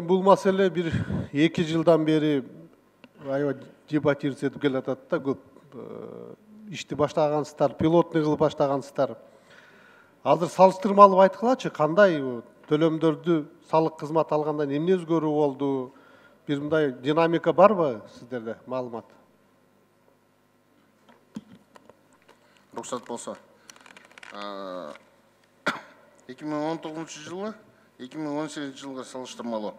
Бул маселе бир 2 жылдан бери аябай дебатировать келе атат да, көп ишти баштагансыздар, пилотный кылып баштагансыздар. Азыр салыштырмалуу айткылачы, кандай төлөмдөрдү салык кызмат алгандан эмне өзгөрүү болду? Бир мындай динамика барбы сиздерде маалымат? Рұқсат болса. 2019 жылы 2018 жылға салыштырмалы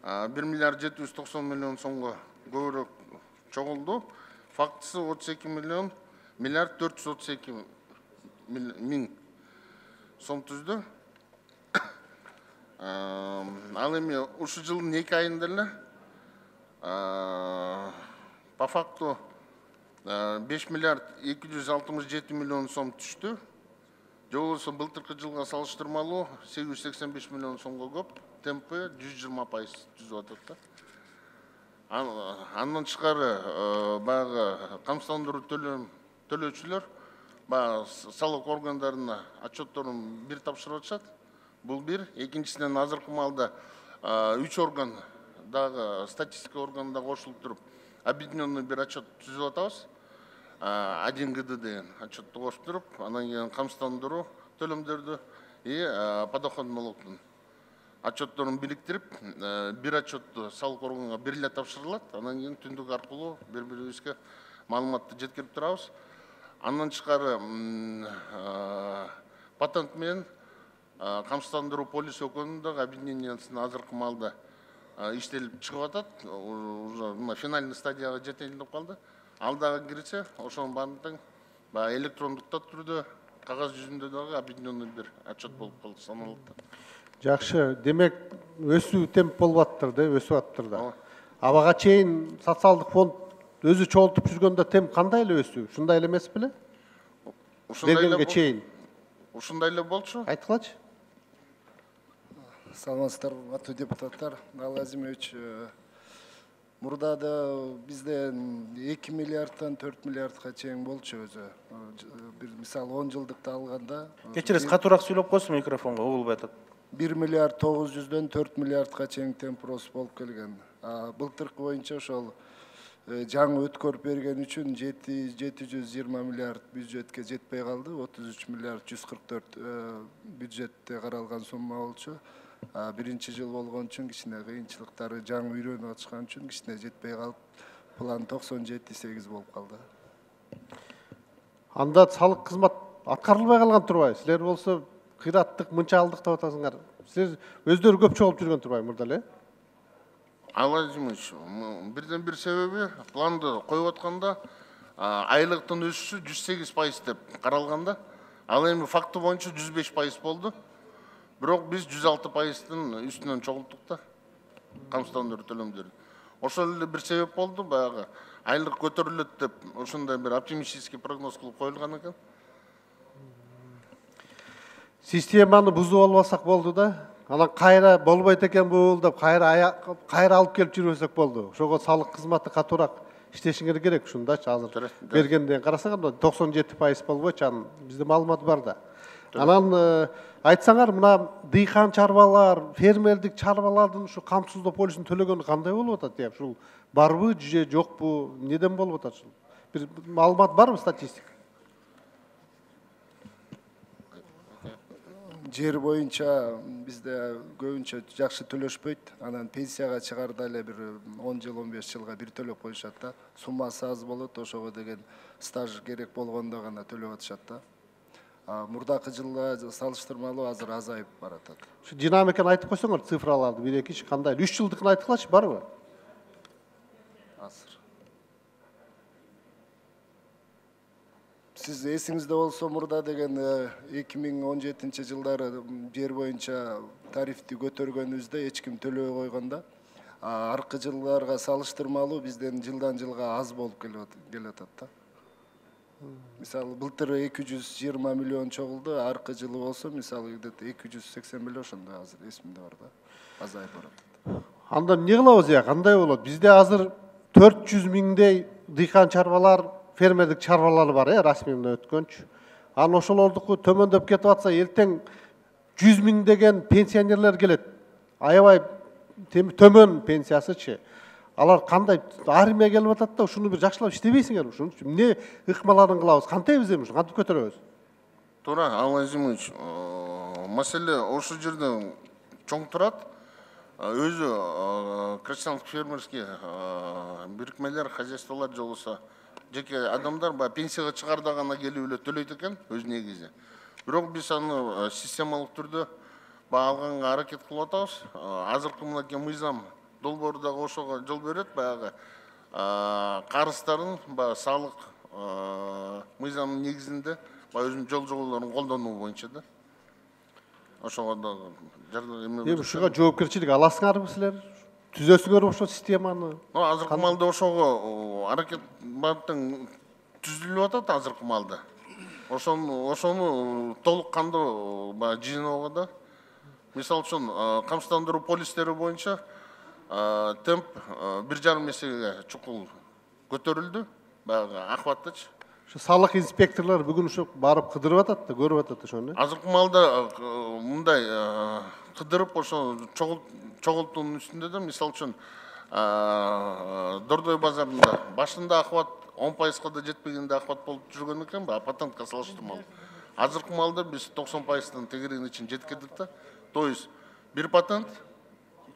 1 миллиард 790 миллион сомға көбірек чоғылды. Фактысы 32 миллиард 432 миң сом түзді. Ал эми ушу жылдын 2 айында эле по факту 5 миллиард 267 миллион сом түштү. Же болбосо былтыркы жылга салыштырмалуу 885 миллион сомго көп, темпи 120% түзүп атат да. Андан тышкары баягы камсыздандыруу төлөөчүлөр баягы салык органдарына отчетторун бир тапшырып атышат. Бул бир. Экинчисинен азыркы маалда 3 орган дагы статистика органында кошулуп туруп, объединенный бир отчет түзүп атабыз. 1 ГД деген отчетты кошуп туруп, анан кийин камсыздандыруу төлөмдөрдү подоходный налогдун отчетторун бириктирип, бир отчетту салык органга бир эле тапшырылат. Анан кийин түндүк аркылуу бири-бирибизге маалыматты жеткирип турабыз. Андан тышкары патент менен камсыздандыруу полис өкүнүндөгү объединениясын азыркы маалда иштелип чыгып атат. Уже финальный стадияга жетейин деп калды. Алдағы кирсе, ошонун баардыгын электрондук түрдө, кагаз жүзүндө дагы объединенный бир отчет болуп калды саналат. Жакшы, демек өсүү темп болуп аттыр да, өсүп аттыр да. Абага чейин социалдык фонд өзү чогултуп жүргөндө темп кандай эле өсүү? Ушундай эле эмес беле? Бергенге чейин. Ушундай эле болчу. Айткылачы. Саламатсыздар, урматтуу депутаттар. Налазимович, мурда да бизде 2 миллиардтан 4 миллиардка чейин болчу өзү. Бир мисалы 10 жылдыкты алганда. Кечиресиз, катуураак сүйлөп койсун микрофонго, угулбай атат. 1 миллиард 900дөн 4 миллиардка чейин темп рост болуп келген. Былтыркы боюнча ошол жаңы өткөрүп берген үчүн 720 миллиард бюджетке жетпей калды. 33 миллиард 144 бюджетте каралган сумма болчу. Биринчи жыл болгон үчүн кичине кыйынчылыктары жаңы үйрөнүп атышкан үчүн кичине жетпей калып, план 97-8 болуп калды. Анда салык кызмат аткарылбай калган турбайбы? Силер болсо кыйраттык, мынчалдык деп атасыңар. Силер өздөрү көп чогулуп жүргөн турбайбы мурда эле? Владимирович, бирден бир себеби планды коюп атканда айлыктын өсүшү 108% деп каралганда, ал эми факты боюнча 105% болду. Бирок биз 106%-тын үстүнөн чогулттук да, камсыздандыруу төлөмдөрү. Ошол эле бир себеп болду, баягы айлык көтөрүлөт деп ошондой бир оптимистический прогноз кылып коюлган экен. Системаны бузуп албасак болду да. Анан кайра болбойт экен бул деп кайра алып келип жүрбөсөк болду. Ошого салык кызматы катуураак иштешиңер керек ушундачы азыр. Бергенден карасаңар 97% болбойчу, анын бизде маалымат бар да. Анан айтсаңар, мына дыйкан чарбалар, фермердик чарбалардын ушу камсыздоо полисин төлөгөнү кандай болуп атат деп? Ушул барбы, же жокпу? Неден болуп атат ушул? Бир маалымат барбы, статистика? Жер боюнча бизде көбүнчө жакшы төлөшпөйт. Анан пенсияга чыгарда эле бир 10 жыл, 15 жылга бир төлөп коюшат да. Суммасы аз болот, ошого деген стаж керек болгондо гана төлөп атышат да. Мурдакы жылга салыштырмалуу азыр азайып баратат. Ушу динамиканы айтып койсоңор, цифраларды 1-2 кандай? 3 жылдыкын айткылачы, барбы? Азыр. Сиз эсиңизде болсо, мурда деген 2017 жылдары жер боюнча тарифти көтөргөнүбүздө эч ким төлөбөй койгондо, аркы жылдарга салыштырмалуу бизден жылдан жылга аз болуп келатат да. Мисалы, былтыр 220 миллион чогулду, аркы жылы болсо, мисалы, 280 миллион ошондой азыр эсимде бар да. Азайып баратат. Анда эмне кылабыз я? Кандай болот? Бизде азыр 400 миңдей дыйкан чарбалар, фермердик чарбалар бар, расмий мына өткөнчү. Анан ошолордуку төмөндөп кетип атса, эртең 100 миң деген пенсионерлер келет. Аябай төмөн пенсиясычы. Алар кандай армия келип атат да, ушуну бир жакшылап иштебейсиңерби ушуну? Эмне ыкмаларын кылабыз? Кантайбыз эми ушуну? Кантип көтөрөбүз? Туура, Алла Азимович, маселе ошол жерде чоң турат. Өзү крестьянских фермерский бирикмелер, хозяйстволор жолуса жеке адамдар пенсияга чыгарда гана келип эле төлөйт экен өз негизи. Бирок биз аны системалык түрдө алганга аракет кылып атабыз. Азыркы мынакей мыйзам долбоору дагы ошого жол берет. Баягы карыздарын салык мыйзамынын негизинде өзүнүн жол жоболорун колдонуу боюнча да. Ошого да Эми ушуга жоопкерчилик аласыңарбы силер? Түзөсүңөрбү ошол системаны? Азыркы маалда ошого аракет түзүлүп атат азыркы маалда. Ошону толук кандуу жыйноого да. Мисалы үчүн камсыздандыруу полистери боюнча темп 1,5 эсеге чукул көтөрүлдү. Баягы охваттычы. Şu салык инспекторлор бүгүн ушу барып кыдырып атат да, көрүп атат ошону. Азыркы маалда мындай кыдырып ошо чогултуунун үстүндө да, мисалы үчүн Дордой базарында башында охват 10%га да жетпегенде охват болуп жүргөн экен, патентке салыштырмалуу. Азыркы маалда биз 90%-тын тегерегине чейин жеткирдик да. То есть бир патент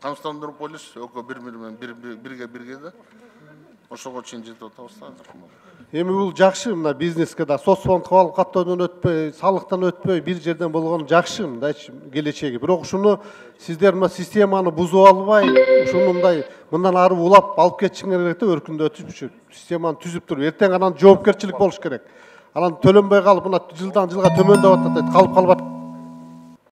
камсыздандыруу полис экөө бири менен бирге да ошого чейин жетип атабыз да азыркы маалда. Эми бул жакшы, мына бизнеске да соцфондко алып каттоодон өтпөй, салыктан өтпөй, бир жерден болгон жакшы мындайчы келечеги. Бирок ушуну сиздер мына системаны бузуп албай, ушуну мындан ары улап алып кетишиңер керек да, өркүндөтүп, системаны түзүп туруп, эртең анан жоопкерчилик болуш керек. Анан төлөнбөй калып, мына жылдан жылга төмөндөп атат, калып калбат.